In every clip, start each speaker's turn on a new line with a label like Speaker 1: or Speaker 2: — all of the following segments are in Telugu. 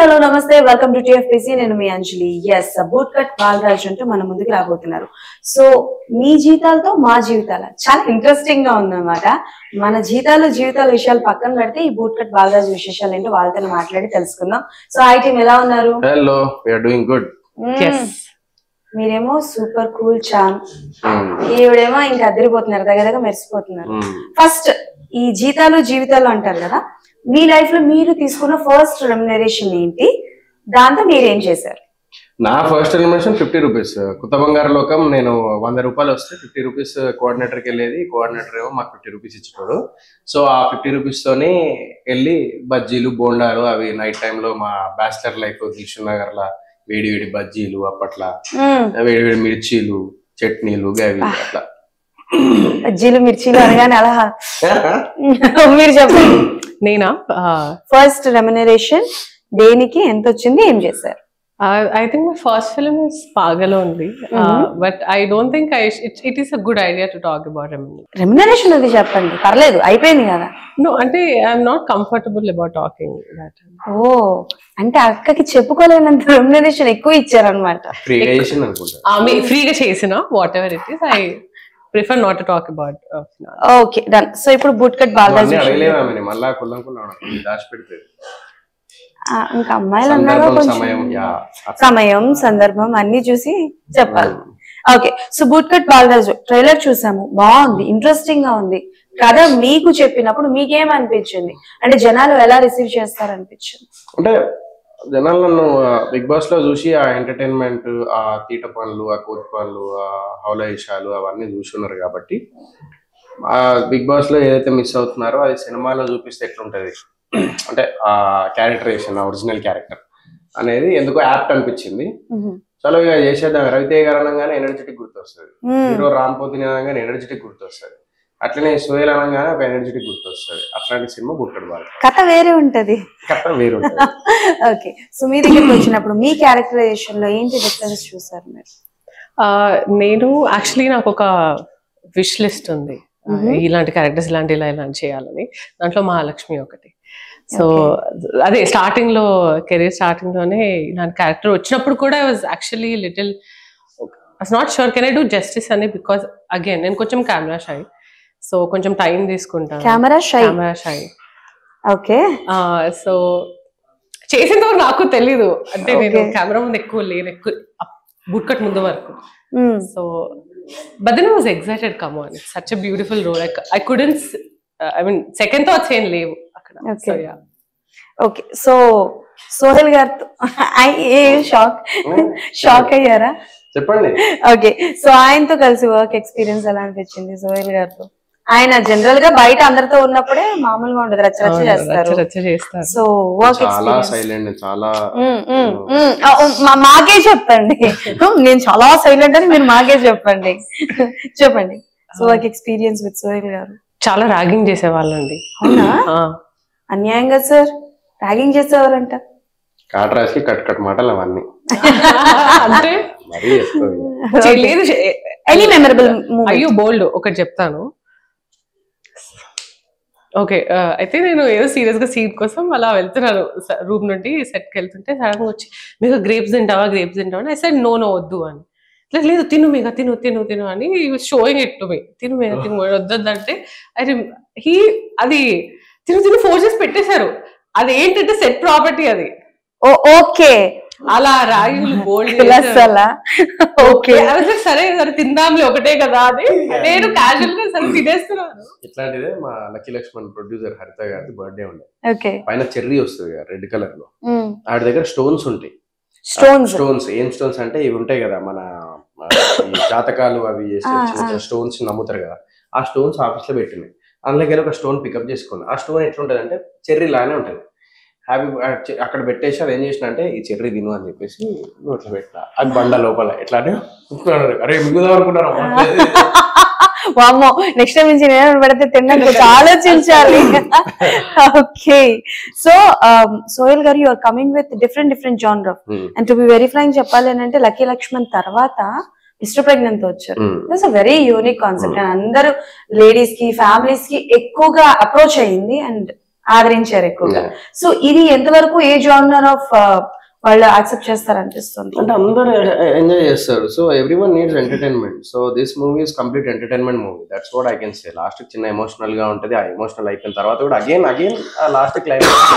Speaker 1: హలో నమస్తే వెల్కమ్ టు టిఎఫ్పిసి నేను మీ అంజలి. ఎస్ బూట్ కట్ బాలరాజు అంటూ మన ముందుకు రాబోతున్నారు. సో మీ జీవితాలతో మా జీవితాల చాలా ఇంట్రెస్టింగ్ గా ఉందన్నమాట. మన జీవితాల విషయాలు పక్కన పెడితే ఈ బూట్ కట్ బాలరాజు విశేషాలు ఏంటో వాళ్ళతో మాట్లాడి తెలుసుకుందాం. సో ఐ టీమ్ ఎలా ఉన్నారు?
Speaker 2: Hello, we are doing good.
Speaker 1: మీరేమో సూపర్ కూల్ చామ్, ఈవిడేమో ఇంకా అదిరిపోతున్నారు, దగ్గర మెరిసిపోతున్నారు. ఫస్ట్ ఈ జీవితాలు అంటారు కదా, మీ లైఫ్ లో మీరు తీసుకున్న ఫస్ట్ రెమ్యునరేషన్ ఏంటి, దాంతో మీరేం చేశారు?
Speaker 2: నా ఫస్ట్ రెమ్యునరేషన్ 50 రూపీస్. కొత్త బంగారు లోకం నేను 100 రూపాయలు వస్తే 50 రూపీస్ కోఆర్డినేటర్కి వెళ్ళేది. కోఆర్డినేటర్ ఏమో మాకు 50 రూపీస్ ఇచ్చేటోడు. సో ఆ 50 రూపీస్ తోని వెళ్ళి బజ్జీలు బోండాలు అవి నైట్ టైంలో మా బ్యాచిలర్ లైఫ్ దిల్షుక్ నగర్ లా వేడి వేడి బజ్జీలు, అప్పట్లా వేడి వేడి మిర్చీలు, చట్నీలు గవి అట్లా.
Speaker 1: బజ్జీలు మిర్చీలు అనగానే అలా మీరు చెప్పండి.
Speaker 3: నేనా
Speaker 1: ఫస్ట్ రెమ్యునరేషన్ దేనికి ఎంత వచ్చింది, ఏం చేశారు?
Speaker 3: I think my first film is Pagal only, but I don't think it is a good idea to talk about remuneration.
Speaker 1: Remuneration అది చెప్పండి, పర్లేదు, అయిపోయింది కదా.
Speaker 3: No, అంటే I'm not comfortable about talking that.
Speaker 1: ఓ, అంటే అక్కకి చెప్పుకోలేనంత రెమ్యునరేషన్ ఎక్కువ ఇచ్చారనమాట.
Speaker 3: ఫ్రీగా చేసిన what ever it is, I prefer not to talk about.
Speaker 1: Okay, done. So ఇప్పుడు బూట్ కట్ బాలరాజు ఇంకా అమ్మాయిలు అన్నారో సమయం సందర్భం అన్ని చూసి చెప్పాలి. Okay, so boot Cut Balaraju trailer చూసాము, బాగుంది, ఇంట్రెస్టింగ్ గా ఉంది. కథ మీకు చెప్పినప్పుడు మీకేమనిపించింది? అంటే జనాలు ఎలా రిసీవ్ చేస్తారనిపించింది?
Speaker 2: అంటే జనాలు నన్ను బిగ్ బాస్ లో చూసి ఆ ఎంటర్టైన్మెంట్, ఆ తీట పనులు, ఆ కోతి పనులు, ఆ హౌలయిషాలు అవన్నీ చూస్తున్నారు కాబట్టి ఆ బిగ్ బాస్ లో ఏదైతే మిస్ అవుతున్నారో అది సినిమాలో చూపిస్తే ఎట్లుంటది అంటే ఆ క్యారెక్టరేషన్, ఒరిజినల్ క్యారెక్టర్ అనేది ఎందుకో యాప్ట్ అనిపించింది. చలో ఇక చేసేద్దాం. రవితేజ గారు అనగానే ఎనర్జెటిక్ గుర్తొస్తుంది, హీరో రామ్ పోతిని అనగానే ఎనర్జెటిక్ గుర్తొస్తుంది, అట్లనే సోయల్ అనగానే ఒక ఎనర్జెటిక్ గుర్తొస్తుంది. అట్లాంటి సినిమా బూట్ కట్ బాలరాజు.
Speaker 1: కథ వేరే ఉంటది. ఓకే, సో మీ దగ్గరికి వచ్చినప్పుడు మీ క్యారెక్టరైజేషన్ లో ఏంటి డిఫరెన్స్ చూసారు మీరు?
Speaker 3: నేను యాక్చువల్లీ నాకు ఒక విష్ లిస్ట్ ఉంది, ఇలాంటి క్యారెక్టర్స్ ఇలాంటి చేయాలని. దాంట్లో మహాలక్ష్మి ఒకటి. సో అదే స్టార్టింగ్ లో, కెరీర్ స్టార్టింగ్ లోనే ఇలాంటి క్యారెక్టర్ వచ్చినప్పుడు కూడా I was actually little not sure can I do justice అని, బికాస్ అగైన్ నేను కొంచెం కెమెరా షై, సో కొంచెం టైం తీసుకుంటాను.
Speaker 1: Camera shy. ఓకే,
Speaker 3: సో చేసేంత వరకు నాకు తెలీదు, అంటే నేను కెమెరా ముందు ఎక్కువ లేను, ఎక్కువ బూట్ కట్ ముందు వరకు. So but then I was excited, come on, it's such a beautiful role. I couldn't, I mean second thoughts ఏం లేవు అక్కడ.
Speaker 1: So ya, okay. So Sohel గారితో షాక్ అయ్యారా?
Speaker 2: చెప్పండి.
Speaker 1: ఓకే, సో ఆయనతో కలిసి వర్క్ ఎక్స్పీరియన్స్ ఎలా అనిపించింది? సోహెల్ గారితో ఆయన జనరల్ గా బయట అందరితో ఉన్నప్పుడే మామూలుగా ఉండదు, రచ్చ చేస్తారు. సో వర్క్
Speaker 2: సైలెంట్, చాలా
Speaker 1: మాకే చెప్పండి. నేను చాలా సైలెంట్ అని మీరు మాకే చెప్పండి. So work experience with Sohel garu.
Speaker 3: చాలా ర్యాగింగ్ చేసేవాళ్ళండి.
Speaker 1: అవునా? అన్యాయంగా సార్ ర్యాగింగ్ చేసేవారంట.
Speaker 2: కాట్రాసి కట్ మాటలు అవన్నీ
Speaker 3: అంటే లేదు.
Speaker 1: ఎనీ మెమరబుల్
Speaker 3: అయ్యో బోల్డ్ ఒకటి చెప్తాను. ఓకే, అయితే నేను ఏదో సీరియస్ గా సీన్ కోసం అలా వెళ్తున్నాను, రూమ్ నుండి సెట్ కి వెళ్తుంటే సడన్ గా వచ్చి మీకు గ్రేప్స్ తింటావా అని, ఐ సెడ్ నో వద్దు అని. లేదు తిను మేఘ, తిను అని షోయింగ్ ఇట్ టు మీ. తిను మేఘ వద్దంటే అది తిను ఫోర్స్ చేసి పెట్టేశారు. అది ఏంటంటే సెట్ ప్రాపర్టీ అది.
Speaker 1: ఓకే,
Speaker 3: అలా రాయులు బోల్డ్. సరే తిందాంలే ఒకటే కదా అని నేను క్యాజువల్ గా సరే తినేస్తున్నాను.
Speaker 2: ఇట్లాంటిదే మా లక్కీ లక్ష్మణ్ ప్రొడ్యూసర్ హరిత గారి బర్త్డే ఉండే, పైన చెర్రీ వస్తుంది రెడ్ కలర్ లో, ఆడి దగ్గర స్టోన్స్ ఉంటాయి. స్టోన్స్ ఏం స్టోన్స్ అంటే ఇవి ఉంటాయి కదా మన జాతకాలు అవి చేసే స్టోన్స్ నమ్ముతారు కదా, ఆ స్టోన్స్ ఆఫీస్ లో పెట్టినాయి. అందులోకి ఒక స్టోన్ పికప్ చేసుకుని, ఆ స్టోన్ ఎట్లుంటది అంటే చెర్రీ లానే ఉంటది. హ్యాపీ అక్కడ పెట్టేసి అది ఏం చేసిన అంటే ఈ చెర్రీ తిను అని చెప్పేసి నోట్లో పెట్టిన, అది బండ లోపల ఎట్లా అంటే అరే మిగుదాం అనుకున్నాను.
Speaker 1: వామ్మో, నెక్స్ట్ టైం నుంచి నేను పెడితే తిన్నాక ఆలోచించాలి. Okay, so Sohel garu, you are coming with different genre. And to be very frank చెప్పాలి అని అంటే లక్కీ లక్ష్మణ్ తర్వాత మిస్టర్ ప్రెగ్నెంట్ వచ్చారు. It's a very unique concept and అందరూ లేడీస్ కి ఫ్యామిలీస్ కి ఎక్కువగా అప్రోచ్ అయ్యింది. అండ్ ఆదరించారు ఎక్కువగా. సో ఇది ఎంతవరకు ఏ జానర్ ఆఫ్ వాళ్ళు యాక్సెప్ట్ చేస్తారనిపిస్తుంది?
Speaker 2: అంటే అందరూ ఎంజాయ్ చేస్తారు. So everyone needs entertainment. So this movie is complete entertainment movie. That's what I can say. Last చిన్న ఎమోషనల్ గా ఉంటది. ఆ ఎమోషనల్ అయిపోయిన తర్వాత కూడా again last climax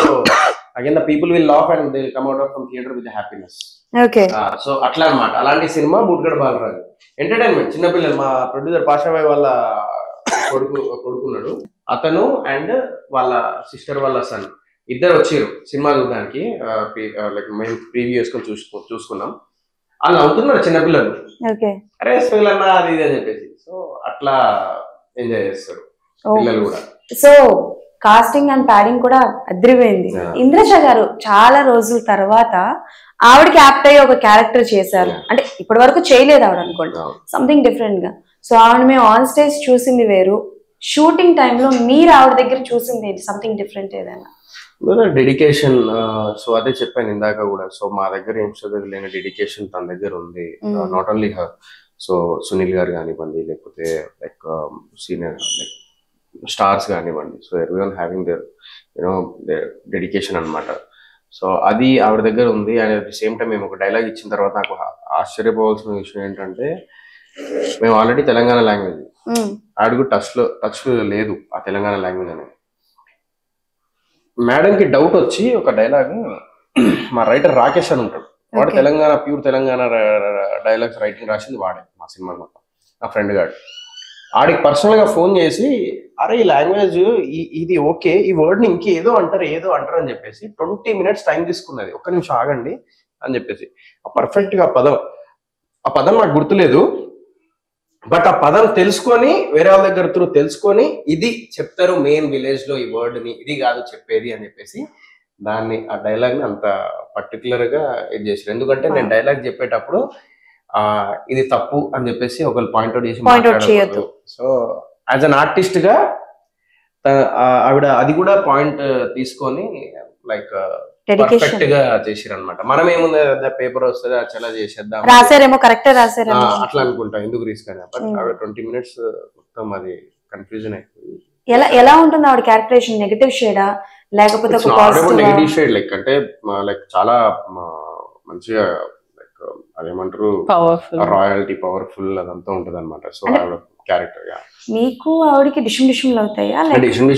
Speaker 2: again the people will laugh and they will come out from theatre with happiness.
Speaker 1: Okay.
Speaker 2: So అట్లా అన్నమాట. అలాంటి సినిమా బూట్గడ్ బాలరాజు. ఎంటర్టైన్మెంట్. చిన్నపిల్లలు, మా ప్రొడ్యూసర్ పాషాబాయ్ వాళ్ళ కొడుకున్నాడు, అతను అండ్ వాళ్ళ సిస్టర్ వాళ్ళ సన్ ఇద్దరు వచ్చారు సినిమా చూడడానికి. లైక్ మేము ప్రీవ్యూ వేసుకొని చూసుకున్నాం. వాళ్ళు అవుతున్నారు చిన్నపిల్లలు, అరే అన్నా అది ఇది అని చెప్పేసి. సో అట్లా ఎంజాయ్ చేస్తారు పిల్లలు కూడా.
Speaker 1: సో కాస్టింగ్ అండ్ ప్యాడింగ్ కూడా అదిరిపోయింది. ఇంద్రజ గారు చాలా రోజుల తర్వాత ఆవిడకి యాప్ట్ అయ్యి ఒక క్యారెక్టర్ చేశారు. అంటే ఇప్పటి వరకు చేయలేదు ఆవిడ అనుకోండి, సంథింగ్ డిఫరెంట్ గా. సో ఆవిడ మేము ఆన్ స్టేజ్ చూసింది వేరు, షూటింగ్ టైంలో మీరు ఆవిడ దగ్గర చూసింది సంథింగ్ డిఫరెంట్ ఏదైనా?
Speaker 2: డెడికేషన్. సో అదే చెప్పాను ఇందాక కూడా. సో మా దగ్గర ఏం చదవలేని డెడికేషన్ తన దగ్గర ఉంది. Not only her. So Sunil garu కానివ్వండి, లేకపోతే లైక్ సీనియర్ లైక్ స్టార్స్ కానివ్వండి. So everyone having their their dedication అనమాట. సో అది ఆవిడ దగ్గర ఉంది. And at the same time మేము ఒక డైలాగ్ ఇచ్చిన తర్వాత నాకు ఆశ్చర్యపోవాల్సిన విషయం ఏంటంటే, మేము ఆల్రెడీ తెలంగాణ లాంగ్వేజ్, ఆవిడకు టచ్ లేదు ఆ తెలంగాణ లాంగ్వేజ్ అనేది. మేడం కి డౌట్ వచ్చి ఒక డైలాగ్, మా రైటర్ రాకేష్ అని ఉంటాడు, వాడు Telangana pure Telangana dialogues writing రాసింది వాడే మా సినిమా మొత్తం, నా ఫ్రెండ్ గాడు. ఆడికి పర్సనల్ గా ఫోన్ చేసి, అరే ఈ లాంగ్వేజ్ ఇది ఓకే, ఈ వర్డ్ ని ఇంకేదో అంటారు అని చెప్పేసి 20 minutes టైం తీసుకున్నది. ఒక్క నిమిషం ఆగండి అని చెప్పేసి ఆ పర్ఫెక్ట్ గా ఆ పదం నాకు గుర్తులేదు, బట్ ఆ పదం తెలుసుకొని వేరే వాళ్ళ దగ్గర త్రూ తెలుసుకొని ఇది చెప్తారు మెయిన్ విలేజ్ లో ఈ వర్డ్ ని, ఇది కాదు చెప్పేది అని చెప్పేసి దాన్ని ఆ డైలాగ్ ని అంత పర్టికులర్ గా ఇది చేశారు. ఎందుకంటే నేను డైలాగ్ చెప్పేటప్పుడు ఇది తప్పు అని చెప్పేసి ఒకళ్ళు పాయింట్అవుట్ చేసి మాట్లాడకూడదు. సో యాజ్ అన్ ఆర్టిస్ట్ గా ఆవిడ అది కూడా పాయింట్ తీసుకొని లైక్ పర్ఫెక్ట్ గా చేసారు అనమాట. మనం ఏముంది పేపర్ వస్తుంది చాలా చేసేద్దాం,
Speaker 1: రాసారేమో కరెక్ట్ రాసారు
Speaker 2: అట్లా అనుకుంటా, ఎందుకు రిస్క్ అని. బట్ ఆవిడ 20 minutes మొత్తం అది కన్ఫ్యూజన్ అయిపోయింది.
Speaker 1: ఎలా ఉంటుంది ఆవిడ క్యారెక్టరేషన్? నెగటివ్ షేడా లేకపోతే
Speaker 2: నెగటివ్ షేడ్? లైక్ అంటే లైక్ చాలా మంచిగా లైక్ అదేమంటారు రాయల్టీ పవర్ఫుల్ అదంతా ఉంటది అనమాట. సో ఆవిడ క్యారెక్టర్
Speaker 1: మీకు ఆవిడకి డిషుమ్ అవుతాయా?
Speaker 2: డిషుమ్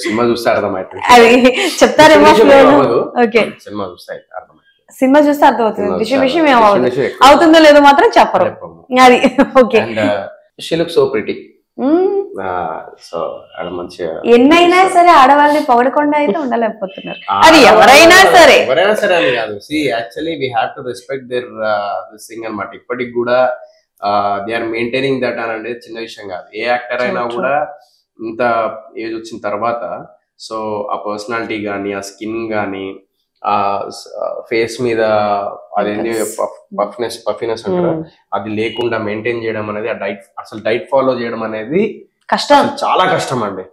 Speaker 2: సినిమా చూస్తే అర్థమవుతుంది,
Speaker 1: చెప్తారేమో
Speaker 2: సినిమా చూస్తే అర్థమవుతుంది,
Speaker 1: సినిమా చూస్తే అర్థమవుతుంది. డిషుమ్ అవుతుందో లేదో మాత్రం చెప్పరు. అది okay.
Speaker 2: She looks so pretty. So మంచిగా
Speaker 1: ఎన్నైనా సరే ఆడవాళ్ళని పొగడకుండా అయితే ఉండలేకపోతున్నారు. అది ఎవరైనా సరే
Speaker 2: అని కాదు. See actually we have to respect their thing అన్నమాట. ఇప్పటికి కూడా దే ఆర్ మెయింటైనింగ్ దట్ అని అనేది చిన్న విషయం కాదు. ఏ యాక్టర్ అయినా కూడా ఇంత ఏజ్ వచ్చిన తర్వాత సో ఆ పర్సనాలిటీ కానీ, ఆ స్కిన్ కానీ, ఆ ఫేస్ మీద అదేంటి పఫినెస్ అంటారు, అది లేకుండా మెయింటైన్ చేయడం అనేది, ఆ డైట్ ఫాలో చేయడం అనేది
Speaker 1: కష్టం, చాలా
Speaker 2: కష్టం అండి.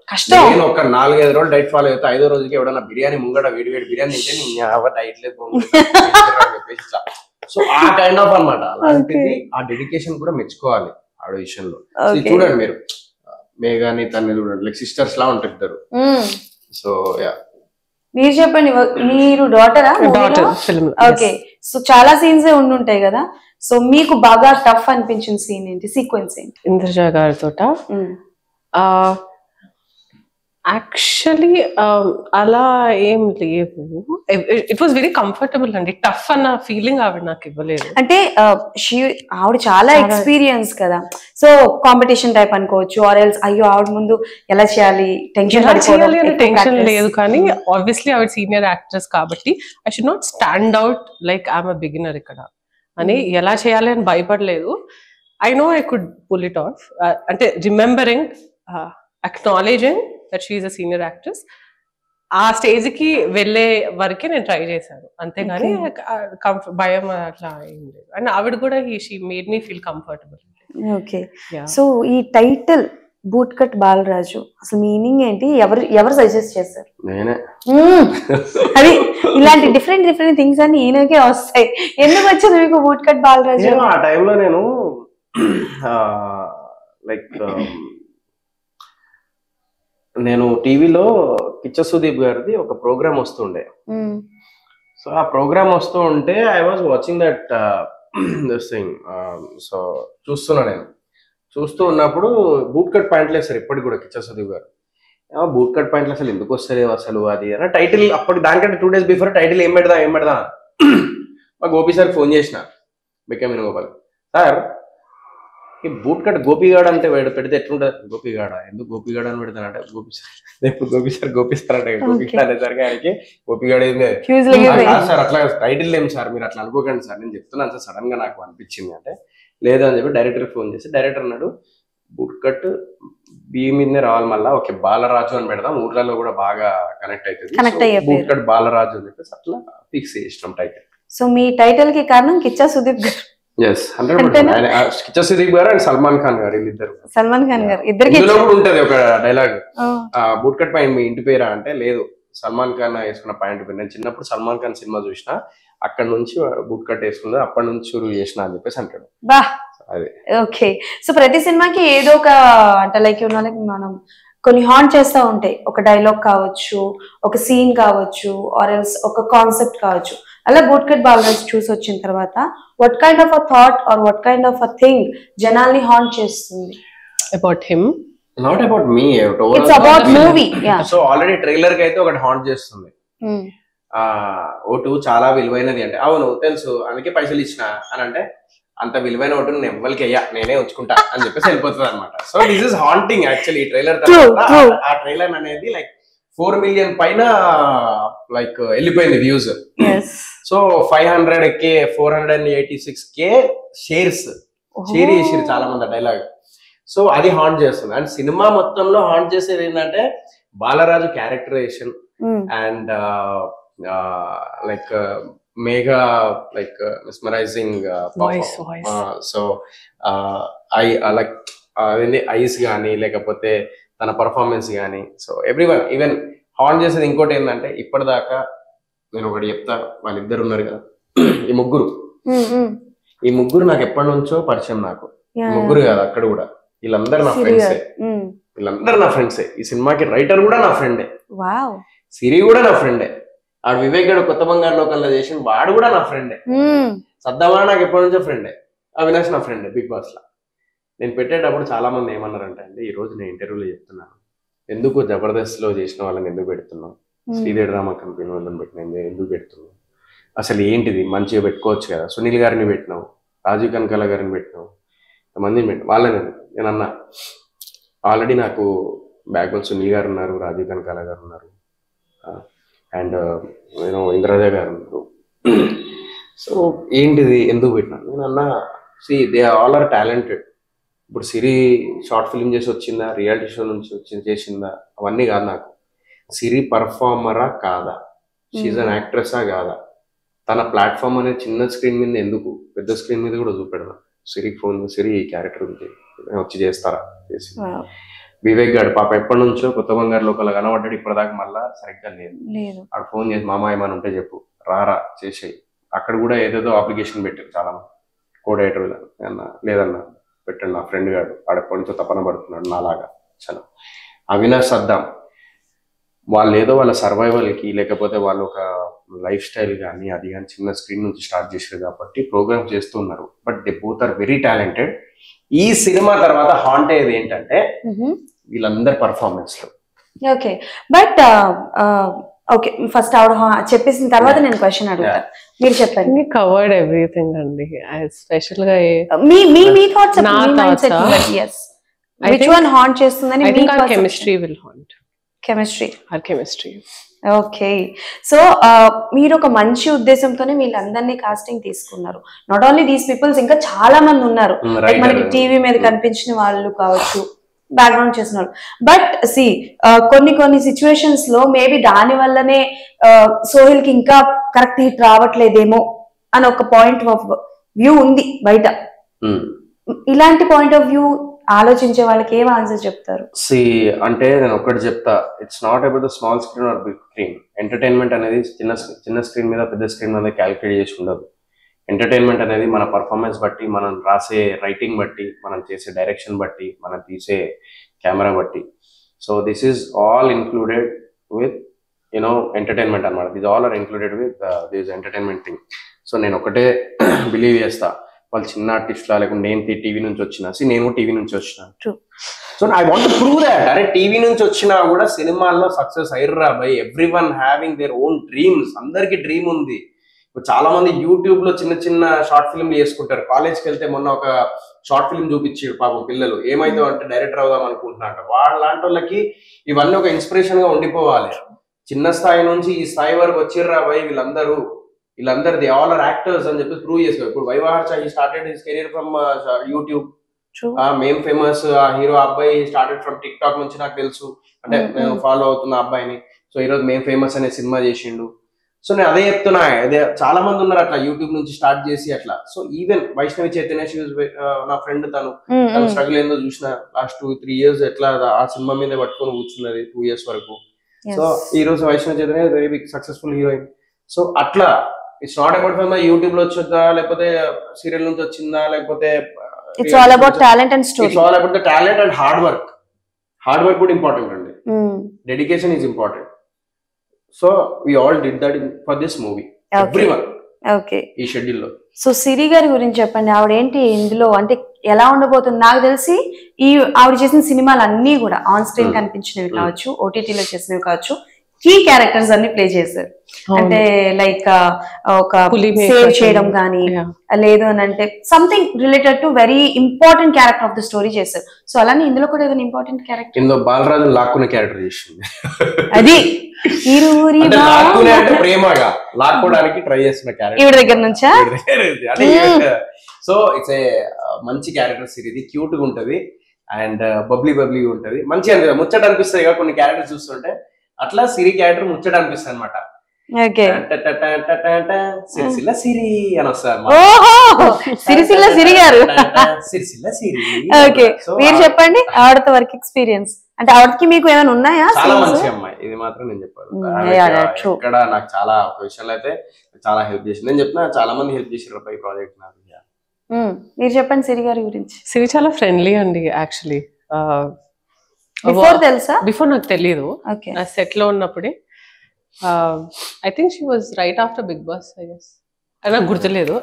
Speaker 2: నేను ఒక 4-5 రోజులు డైట్ ఫాలో అయితే 5వ రోజుకి ఎవడన్నా బిర్యానీ ముంగట వేడి బిర్యానీ తింటే డైట్ లేదు. సో ఆ కైండ్ ఆఫ్ అన్నమాట. అలాంటిది ఆ డెడికేషన్ కూడా మెచ్చుకోవాలి ఆవిడ విషయంలో. చూడండి మీరు మేఘాని తను చూడండి, లైక్ సిస్టర్స్ లా ఉంటారు ఇద్దరు. సో యా,
Speaker 1: మీరు చెప్పండి, మీరు డాటరా? ఓకే. సో చాలా సీన్స్ ఉండుంటాయి కదా, సో మీకు బాగా టఫ్ అనిపించిన సీన్ ఏంటి, సీక్వెన్స్ ఏంటి?
Speaker 3: ఇంద్రజ గారితో యాక్చువల్లీ అలా ఏం లేవు. ఇట్ వాస్ వెరీ కంఫర్టబుల్ అండి. టఫ్ అన్న ఫీలింగ్ ఆవిడ నాకు ఇవ్వలేదు.
Speaker 1: అంటే ఆవిడ చాలా ఎక్స్పీరియన్స్ కదా, సో కాంపిటీషన్ టైప్ అనుకోవచ్చు. ఆర్ ఎల్స్ అయ్యో ఆవిడ ముందు ఎలా చేయాలి
Speaker 3: టెన్షన్ లేదు, కానీ ఆబ్వియస్లీ ఆవిడ సీనియర్ యాక్ట్రెస్ కాబట్టి I should not stand out like I'm a beginner ఇక్కడ అని ఎలా చేయాలి అని భయపడలేదు. I know I could pull it off. అంటే remembering, acknowledging that she is a senior actress, ఆ స్టేజ్ కి వెళ్లే వరకే నేను ట్రై చేశాను, అంతేగాని భయం అట్లా ఏం లేదు. అండ్ ఆవిడ కూడా she made me feel comfortable.
Speaker 1: Okay. So ఈ టైటిల్ బూట్ కట్ బాలరాజు అసలు మీనింగ్ ఏంటి? ఎవరు సజెస్ట్ చేశారు?
Speaker 2: నేనే.
Speaker 1: అది ఇలాంటి డిఫరెంట్ థింగ్స్ అన్ని ఈయనకే వస్తాయి. ఎందుకు వచ్చింది మీకు బూట్ కట్ బాలరాజు?
Speaker 2: ఆ టైంలో నేను లైక్ నేను టీవీలో కిచ్చ సుదీప్ గారిది ఒక ప్రోగ్రామ్ వస్తుండే. సో ఆ ప్రోగ్రామ్ వస్తూ ఉంటే I was watching that this thing. So చూస్తున్నా, నేను చూస్తూ ఉన్నప్పుడు బూట్ కట్ ప్యాంట్లు వేస్తారు ఇప్పటికి కూడా కిచ్చ సుదీప్ గారు. బూట్ కట్ ప్యాంట్లు అసలు ఎందుకు వస్తలేవు అసలు అది అని టైటిల్, అప్పటి దానికంటే 2 days బిఫోర్ టైటిల్ ఏం పెడదా మా గోపి సార్ ఫోన్ చేసిన, బికెమ్ గోపాల్ సార్ ఈ బూట్ కట్ గోపిగాడ అంటే పెడితే ఎట్లుంటది? గోపిగాడ ఎందుకు గోపిగాడ అని పెడతానంటే గోపి సార్ అంటే గోపిగాడ అనేసరికి ఆయనకి గోపిగాడ ఏంది సార్ అట్లా టైటిల్ ఏం సార్ మీరు అట్లా అనుకోకండి సార్, నేను చెప్తున్నాను సార్ సడన్ గా నాకు అనిపించింది అంటే. లేదు అని చెప్పి డైరెక్టర్ ఫోన్ చేసి డైరెక్టర్ అన్నాడు బూట్ కట్ బియ్యం మీదనే రావాలి, మళ్ళీ ఓకే బాలరాజు అని పెడదాం, ఊర్లలో కూడా బాగా కనెక్ట్ అవుతుంది, బూట్ కట్ బాలరాజు అని చెప్పేసి అట్లా ఫిక్స్ చేసినాం టైటిల్.
Speaker 1: సో మీ టైటిల్ కి కారణం కిచ్చా సుదీప్ గారు.
Speaker 2: ఎస్ 100%. కిచ్చా సుదీప్ గారు అండ్ సల్మాన్ ఖాన్ గారు వీళ్ళిద్దరు.
Speaker 1: సల్మాన్ ఖాన్ గారు ఇద్దరికి
Speaker 2: ఉంటది ఒక డైలాగ్, బూట్ కట్ పైన మీ ఇంటి పేరా అంటే లేదు సల్మాన్ ఖాన్ వేసుకున్న పాయింట్ పేరు. నేను చిన్నప్పుడు సల్మాన్ ఖాన్ సినిమా చూసిన, అక్కడ నుంచి బూట్ కట్ వేసుకున్నా, అప్పటి నుంచి షురూ చేసిన అని చెప్పేసి అంటాడు.
Speaker 1: బా
Speaker 2: అదే
Speaker 1: ఓకే. సో ప్రతి సినిమాకి ఏదో ఒక అంటే లైక్ మనం కొన్ని హాంట్ చేస్తూ ఉంటాయి, ఒక డైలాగ్ కావచ్చు, ఒక సీన్ కావచ్చు, ఆర్ ఎల్స్ ఒక కాన్సెప్ట్ కావచ్చు. అలా బూట్ కట్ బాలరాజ్ చూసి వచ్చిన తర్వాత what kind of a thought or what kind of a thing జనాల్ని హాంట్ చేస్తుంది?
Speaker 3: About him,
Speaker 2: not about me,
Speaker 1: it's about movie.
Speaker 2: So already trailer కి అయితే ఒకటి హాంట్ చేస్తుంది, ఓటు చాలా విలువైనది అంటే అవును తెలుసు అందుకే పైసలు ఇచ్చిన అని అంటే అంత విలువైన ఓటు నేను ఎవ్వరికి అయ్యా నేనే ఉంచుకుంటా అని చెప్పేసి వెళ్ళిపోతుంది అనమాట. So this is haunting actually trailer. ఆ ట్రైలర్ అనేది లైక్ 4 million పైన లైక్ వెళ్ళిపోయింది views. So 500K 486K share చేసిరు చాలా మంది డైలాగ్. సో అది హాంట్ చేస్తుంది. అండ్ సినిమా మొత్తంలో హాంట్ చేసేది ఏంటంటే Balaraju characterization and like Megha like mesmerizing
Speaker 3: voice.
Speaker 2: So I like అదేంటి ఐస్ కానీ లేకపోతే తన పర్ఫార్మెన్స్ కానీ. సో ఎవ్రీవన్ ఈవెన్ హాంట్ చేసేది ఇంకోటి ఏంటంటే ఇప్పటిదాకా నేను ఒకటి చెప్తా, వాళ్ళిద్దరు ఉన్నారు కదా ఈ ముగ్గురు నాకు ఎప్పటి నుంచో పరిచయం. నాకు ముగ్గురు కాదు అక్కడ కూడా వీళ్ళందరూ నా ఫ్రెండ్సే. ఈ సినిమాకి రైటర్ కూడా నా ఫ్రెండే, సిరి కూడా నా ఫ్రెండే, ఆడు వివేక్ గడు కొత్త బంగారు లోకల్లో చేసిన వాడు కూడా నా ఫ్రెండే, సద్దామా నాకు ఎప్పటి నుంచో ఫ్రెండే, అవినాష్ నా ఫ్రెండే. బిగ్ బాస్ లా నేను పెట్టేటప్పుడు చాలా మంది ఏమన్నారంటే అండి ఈ రోజు నేను ఇంటర్వ్యూలో చెప్తున్నాను ఎందుకు జబర్దస్త్ లో చేసిన వాళ్ళని ఎందుకు పెడుతున్నావు, శ్రీదేవి డ్రామా కంపెనీ వాళ్ళని పెట్టిన ఎందుకు పెడుతున్నావు, అసలు ఏంటిది మంచిగా పెట్టుకోవచ్చు కదా, సునీల్ గారిని పెట్టినావు, రాజీవ్ కనకాల గారిని పెట్టినావు, మందిని పెట్టిన వాళ్ళని నేను అన్నా ఆల్రెడీ నాకు బ్యాక్ బోన్ సునీల్ గారు ఉన్నారు, రాజీవ్ కనకాల గారు ఉన్నారు, అండ్ నేను ఇంద్రజ గారు ఉన్నారు. సో ఏంటిది ఎందుకు పెట్టినాను నేను అన్నా see they all are talented. ఇప్పుడు సిరి షార్ట్ ఫిల్మ్ చేసి వచ్చిందా, రియాలిటీ షో నుంచి చేసిందా అవన్నీ కాదు నాకు. సిరి పర్ఫార్మరా కాదా, షీజ్ అన్ యాక్ట్రెసా కాదా, తన ప్లాట్ఫామ్ అనేది చిన్న స్క్రీన్ మీద ఎందుకు పెద్ద స్క్రీన్ మీద కూడా చూపెడదాం. సిరికి ఫోన్ సిరి ఈ క్యారెక్టర్ వచ్చి చేస్తారా చేసి. వివేక్ గారు పాప ఎప్పటి నుంచో కొత్త బంగారు లోకల్ కనబడ్డాడు, ఇప్పటిదాకా మళ్ళా సరిగ్గా లేదు. ఆడు ఫోన్ చేసి మామ ఏమైనా ఉంటే చెప్పు రారా చేసేయి. అక్కడ కూడా ఏదేదో అప్లికేషన్ పెట్టారు చాలా మంది కోడేటర్ అన్నా, లేదన్నా పెట్టండి నా ఫ్రెండ్ గారు ఆడెప్పటి నుంచో తపన పడుతున్నాడు నాలాగా. చలో అవినాష్ సద్దాం వాళ్ళు ఏదో వాళ్ళ సర్వైవల్కి లేకపోతే వాళ్ళు ఒక లైఫ్ స్టైల్ కానీ అది కానీ చిన్న స్క్రీన్ నుంచి స్టార్ట్ చేశారు కాబట్టి ప్రోగ్రామ్ చేస్తున్నారు. But they both are very talented. ఈ సినిమా తర్వాత హాంట్ అయ్యేది ఏంటంటే వీళ్ళందరి పర్ఫార్మెన్స్ లో.
Speaker 1: ఓకే బట్ ఓకే ఫస్ట్ ఆవిడ చెప్పేసిన తర్వాత నేను క్వశ్చన్ అడుగుతాను, మీరు చెప్పండి.
Speaker 3: కవర్డ్ ఎవ్రీథింగ్ అండి. స్పెషల్ గా
Speaker 1: మీ థాట్స్ నా thoughts yes which one haunt చేస్తుందని
Speaker 3: I think our chemistry will haunt. Our chemistry.
Speaker 1: Okay so మీరు ఒక మంచి ఉద్దేశంతోనే వీళ్ళందరినీ కాస్టింగ్ తీసుకున్నారు. నాట్ ఓన్లీ దీస్ పీపుల్స్, ఇంకా చాలా మంది ఉన్నారు మనకి టీవీ మీద కనిపించిన వాళ్ళు కావచ్చు, బ్యాక్గ్రౌండ్ చేస్తున్నారు. బట్ సి కొన్ని సిచ్యువేషన్స్ లో మేబీ దాని వల్లనే సోహిల్ కి ఇంకా కరెక్ట్ హిట్ రావట్లేదేమో అని ఒక పాయింట్ ఆఫ్ వ్యూ ఉంది బయట. ఇలాంటి పాయింట్ ఆఫ్ వ్యూ ఆలోచించే వాళ్ళకి ఏం ఆన్సర్ చెప్తారు?
Speaker 2: సి అంటే నేను ఒక్కటి చెప్తా, it's not about the small screen or big screen. Entertainment అనేది చిన్న స్క్రీన్ మీద పెద్ద స్క్రీన్ మీద క్యాలిక్యులేట్ చేసి ఉండదు. ఎంటర్టైన్మెంట్ అనేది మన పర్ఫార్మెన్స్ బట్టి, మనం రాసే రైటింగ్ బట్టి, మనం చేసే డైరెక్షన్ బట్టి, మనం తీసే కెమెరా బట్టి. So this is all included with entertainment అనమాట. This all are included with this entertainment thing. So నేను ఒకటే బిలీవ్ చేస్తా, వాళ్ళు చిన్న ఆర్టిస్ట్లా లేకుంటే నేను టీవీ నుంచి వచ్చిన, నేను టీవీ నుంచి వచ్చిన. So I want to prove that అరే టీవీ నుంచి వచ్చినా కూడా సినిమాల్లో సక్సెస్ అయ్యర్రా బై. Everyone having their own dreams. అందరికి డ్రీమ్ ఉంది. ఇప్పుడు చాలా మంది యూట్యూబ్ లో చిన్న చిన్న షార్ట్ ఫిల్మ్లు చేసుకుంటారు. కాలేజ్కి వెళ్తే మొన్న ఒక షార్ట్ ఫిల్మ్ చూపించారు పాపం పిల్లలు, ఏమైతే అంటే డైరెక్టర్ అవుదాం అనుకుంటున్నట్టు. వాళ్ళంటి వాళ్ళకి ఇవన్నీ ఒక ఇన్స్పిరేషన్ గా ఉండిపోవాలి. చిన్న స్థాయి నుంచి ఈ స్థాయి వరకు వచ్చిర్రా బై వీళ్ళందరూ ది ఆల్ ఆర్ యాక్టర్స్ అని చెప్పి ప్రూవ్ చేసుకో. ఇప్పుడు వైవాహర్చ he started his career from YouTube. మేం ఫేమస్ హీరో అబ్బాయి స్టార్టెడ్ ఫ్రమ్ టిక్ టాక్ నుంచి నాకు తెలుసు, అంటే నేను ఫాలో అవుతున్న అబ్బాయిని. సో ఈరోజు మేం ఫేమస్ అనే సినిమా చేసిండు. సో నేను అదే చెప్తున్నా, అదే చాలా మంది ఉన్నారు అట్లా యూట్యూబ్ నుంచి స్టార్ట్ చేసి అట్లా. సో ఈవెన్ వైష్ణవి చైతన్య నా ఫ్రెండ్, తను స్ట్రగుల్ ఏందో చూసిన లాస్ట్ 2-3 years ఎట్లా ఆ సినిమా మీద పట్టుకొని కూర్చున్నది 2 years వరకు. సో ఈ రోజు Vaishnavi Chaitanya very big successful heroine. So అట్లా ఇట్స్ నాట్ అబౌట్ యూట్యూబ్ లో వచ్చిందా లేకపోతే సీరియల్ నుంచి వచ్చిందా లేకపోతే
Speaker 1: it's all about talent and story.
Speaker 2: It's all about the talent and hard work. Hard work కూడా ఇంపార్టెంట్ అండి. Dedication is important. So we all did that for this movie, everyone.
Speaker 1: Okay,
Speaker 2: ఈ షెడ్యూల్ లో.
Speaker 1: సో సిరి గారి గురించి చెప్పండి. ఆవిడ ఏంటి ఇందులో, అంటే ఎలా ఉండబోతుంది? నాకు తెలిసి ఈ ఆవిడ చేసిన సినిమాలు అన్ని కూడా ఆన్ స్క్రీన్ కనిపించినవి కావచ్చు, ఓటీటీలో చేసినవి కావచ్చు, కీ క్యారెక్టర్స్ అన్ని ప్లే చేశారు. అంటే లైక్ ఒక సేవ్ చేయడం కానీ, లేదు అని అంటే something related to very important character of the story చేశారు. సో అలానే ఇందులో కూడా ఏదైనా ఇంపార్టెంట్ క్యారెక్టర్,
Speaker 2: ఇందులో బాలరాజు లాక్కునే క్యారెక్టర్ చేసింది.
Speaker 1: అది
Speaker 2: ప్రేమగా లాక్కోవడానికి ట్రై చేస్తున్న క్యారెక్టర్
Speaker 1: ఈవిడ దగ్గర నుంచా.
Speaker 2: సో ఇట్స్ ఏ మంచి క్యారెక్టర్ సిరీస్. ఇది క్యూట్ గా ఉంటది అండ్ బబ్లీ ఉంటది, మంచిగా అనిపిస్తుంది, ముచ్చట అనిపిస్తాయి కదా కొన్ని క్యారెక్టర్స్ చూస్తుంటే. అట్లా సిరి క్యారెక్టర్ ముచ్చట అనిపిస్తుంది అనమాట. సిరిసిల్ల సిరి అని వస్తారు,
Speaker 1: సిరిసిల్ల సిరి గారు. ఓకే, మీరు చెప్పండి ఆవిడతో వర్క్ ఎక్స్పీరియన్స్. అంటే ఆవిడకి మీకు ఏమైనా ఉన్నాయా?
Speaker 2: చాలా మంచి అమ్మాయి, ఇది మాత్రం నేను చెప్పాను. ఇక్కడ నాకు చాలా ఒక విషయంలో అయితే చాలా హెల్ప్ చేసింది. నేను చెప్పిన చాలా మంది హెల్ప్ చేసారు ఈ ప్రాజెక్ట్ నాకు.
Speaker 1: మీరు చెప్పండి సిరి గారి గురించి.
Speaker 3: సిరి చాలా ఫ్రెండ్లీ అండి. యాక్చువల్లీ
Speaker 1: బిఫోర్ తెలుసా?
Speaker 3: బిఫోర్ నాకు తెలియదు. సెట్ లో ఉన్నప్పుడే I think she was right after Bigg Boss, I guess, నాకు గుర్తులేదు.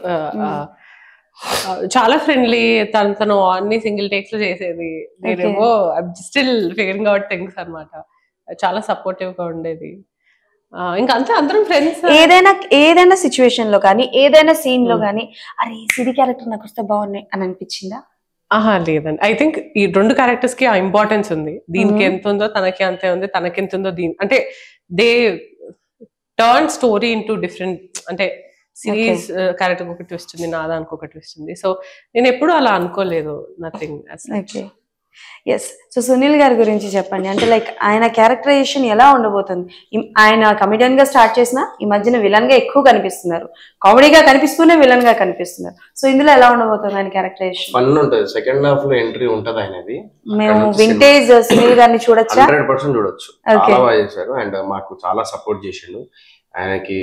Speaker 3: చాలా ఫ్రెండ్లీ. తను అన్ని సింగిల్ టేక్స్ లో చేసేది. నేనేమో స్టిల్ ఫిగరింగ్ అవుట్ థింగ్స్ అనమాట. చాలా సపోర్టివ్ గా ఉండేది. ఇంకా అంతే, అందరం ఫ్రెండ్స్.
Speaker 1: ఏదైనా సిచ్యువేషన్ లో కానీ, ఏదైనా సీన్ లో కానీ, అరే సిరి క్యారెక్టర్ నాకు వస్తే బాగున్నాయి అని అనిపించిందా?
Speaker 3: లేదండి. ఐ థింక్ ఈ 2 క్యారెక్టర్స్ కి ఆ ఇంపార్టెన్స్ ఉంది. దీనికి ఎంత ఉందో తనకి అంతే ఉంది, తనకి ఎంత ఉందో అంటే they turn story into different. అంటే సిరీస్ క్యారెక్టర్ ఒక ట్విస్ట్ ఉంది, నాదానికి ఒక ట్విస్ట్ ఉంది. సో నేను ఎప్పుడు అలా అనుకోలేదు. నథింగ్.
Speaker 1: ఎస్. సో సునీల్ గారి గురించి చెప్పండి. అంటే లైక్ ఆయన క్యారెక్టరైజేషన్ ఎలా ఉండబోతుంది? ఆయన కమెడియన్ గా స్టార్ట్ చేసిన ఈ మధ్యన విలన్ గా ఎక్కువ కనిపిస్తున్నారు, కామెడీగా కనిపిస్తూనే విలన్ గా కనిపిస్తున్నారు. సో ఇందులో ఎలా ఉండబోతుంది ఆయన క్యారెక్టరైజేషన్?
Speaker 2: ఫన్ ఉంటుంది. సెకండ్ హాఫ్ లో ఎంట్రీ ఉంటది ఆయనది.
Speaker 1: మేము వింటేజ్ సునీల్ గారిని చూడొచ్చా?
Speaker 2: 100% చూడొచ్చు. చాలా బాగా చేశారు అండ్ మాకు చాలా సపోర్ట్ చేసిండు. ఆయనకి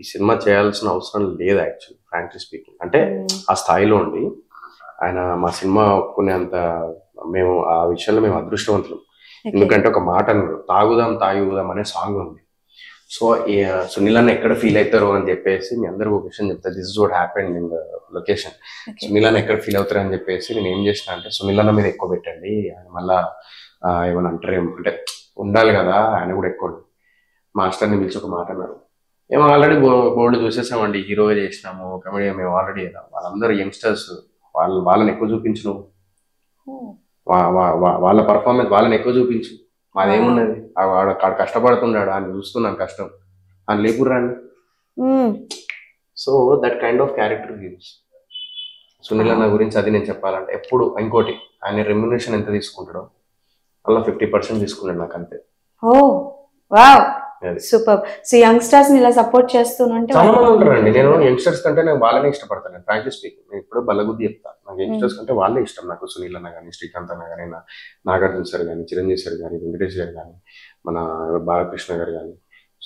Speaker 2: ఈ సినిమా చేయాల్సిన అవసరం లేదు యాక్చువల్లీ, ఫ్రాంక్లీ స్పీకింగ్. అంటే ఆ స్థాయిలో ఉండి ఆయన మా సినిమా ఒప్పుకునేంత మేము ఆ విషయంలో మేము అదృష్టవంతులం. ఎందుకంటే ఒక మాట అన్నారు, తాగుదాం అనే సాంగ్ ఉంది. సో సునీల్ అన్న ఎక్కడ ఫీల్ అవుతారు అని చెప్పేసి మీ అందరూ ఒక విషయం చెప్తారు. This is what happened in the location. Sunil అన్న ఎక్కడ ఫీల్ అవుతారు అని చెప్పేసి నేను ఏం చేసిన అంటే, సునీల్ అన్న మీద ఎక్కువ పెట్టండి, ఆయన మళ్ళా ఏమైనా అంటారేమో, అంటే ఉండాలి కదా ఆయన కూడా ఎక్కువ. మాస్టర్ని పిలిచి ఒక మాట అన్నారు, మేము ఆల్రెడీ బోర్డు చూసేసామండి, హీరోగా చేసినాము, కమెడీ మేము ఆల్రెడీ. వాళ్ళందరూ యంగ్స్టర్స్, వాళ్ళని ఎక్కువ చూపించు, వాళ్ళ పర్ఫార్మెన్స్ వాళ్ళని ఎక్కువ చూపించు, మాదేమున్నది, వాడు కష్టపడుతున్నాడు, ఆయన చూస్తున్నాను కష్టం, ఆయన లేపుర్రాండి. So that kind of character gives. Sunil అన్న గురించి అది నేను చెప్పాలంటే ఎప్పుడు ఇంకోటి, ఆయన రెమ్యునరేషన్ ఎంత తీసుకుంటాడో అలా 50% తీసుకున్నాడు నాకు అంతే.
Speaker 1: సూపర్. సో యంగ్స్టర్స్ ని ఇలా సపోర్ట్ చేస్తుంటే
Speaker 2: చాలా మంది ఉంటారండి. నేను యంగ్స్టర్స్ కంటే నేను వాళ్ళనే ఇష్టపడతాను, ఫ్రాంక్లీ స్పీకింగ్. నేను ఇప్పుడు బల్లగుద్ది చెప్తాను, నాకు యంగ్స్టర్స్ కంటే వాళ్ళే ఇష్టం. నాకు సునీల్ అన్న కానీ, శ్రీకాంత్ అన్న కానీ, నాగార్జున సార్ కానీ, చిరంజీవి సార్ కానీ, వెంకటేష్ గారు కానీ, మన బాలకృష్ణ గారు కానీ.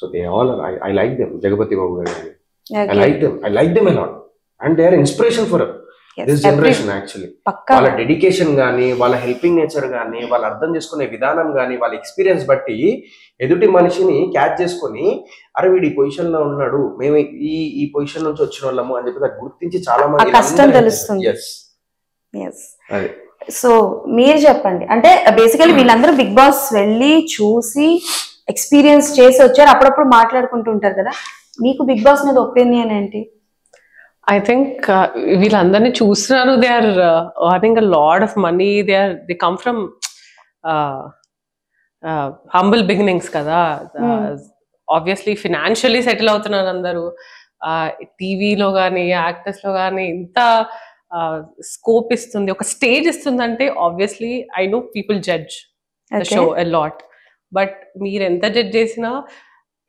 Speaker 2: So they all I like them. Jagapathi Babu garu కానీ, I like them a lot. And they are inspiration for this generation actually
Speaker 1: పక్కా
Speaker 2: వాళ్ళ డెడికేషన్ గానీ, వాళ్ళ హెల్పింగ్ నేచర్ గానీ, వాళ్ళు అర్థం చేసుకునే విధానం గానీ, వాళ్ళ ఎక్స్పీరియన్స్ బట్టి ఎదుటి మనిషిని క్యాచ్ చేసుకొని, అరే వీడు ఈ పొజిషన్ లో ఉన్నాడు, మేము ఈ పొజిషన్ నుంచి వచ్చిన వాళ్ళము అని చెప్పి దాన్ని గుర్తించి చాలా
Speaker 1: ఆ
Speaker 2: మంది
Speaker 1: కష్టం తెలుస్తుంది.
Speaker 2: yes అది
Speaker 1: సో మీరు చెప్పండి, అంటే బేసికలీ వీళ్ళందరూ బిగ్ బాస్ వెళ్ళి చూసి ఎక్స్పీరియన్స్ చేసి వచ్చారు, అప్పుడప్పుడు మాట్లాడుకుంటూ ఉంటారు కదా, మీకు బిగ్ బాస్ మీద ఒపీనియన్ ఏంటి?
Speaker 3: ఐ థింక్ వీళ్ళందరినీ చూస్తున్నారు, they are earning a lot of money, they come from humble beginnings కదా. ఆబ్వియస్లీ ఫినాన్షియలీ సెటిల్ అవుతున్నారు అందరూ. టీవీలో కానీ యాక్టర్స్ లో కానీ ఇంత స్కోప్ ఇస్తుంది, ఒక స్టేజ్ ఇస్తుంది అంటే obviously I know people judge the show a lot, but మీరు ఎంత జడ్జ్ చేసినా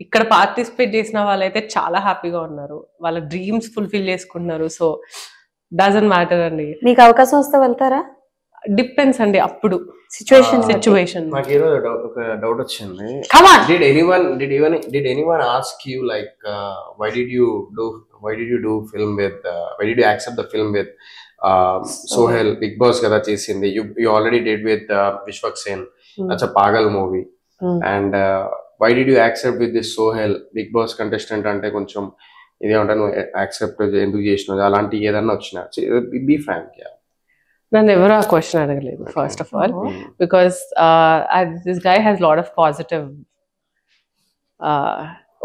Speaker 3: ఇక్కడ పార్టిసిపేట్ చేసిన వాళ్ళైతే చాలా హ్యాపీగా ఉన్నారు, వాళ్ళ డ్రీమ్స్ ఫుల్ఫిల్ చేసుకుంటున్నారు. సో డజంట్ మ్యాటర్ అండి.
Speaker 1: మీకు అవకాశం వస్తే వెళ్తారా?
Speaker 3: డిపెండ్స్ అండి, అప్పుడు సిచ్యువేషన్.
Speaker 2: నాకు ఈరోజు ఒక డౌట్ వచ్చింది. Did anyone ask you like why did you do film with why did you accept the film with Sohail? Big Boss kada chesindi, you already did with Vishwak Sen, that's a Pagal movie, and why did you accept with this Sohail Big Boss contestant ante koncham ఇది ఏమంటాను యాక్సెప్ట్ ఎందుకు చేసినది అలాంటి ఏదన్నా వచ్చినా బీ ఫ్రాంక్.
Speaker 3: నన్ను ఎవరు ఆ క్వశ్చన్ అడగలేదు first of all, because this guy has lot of positive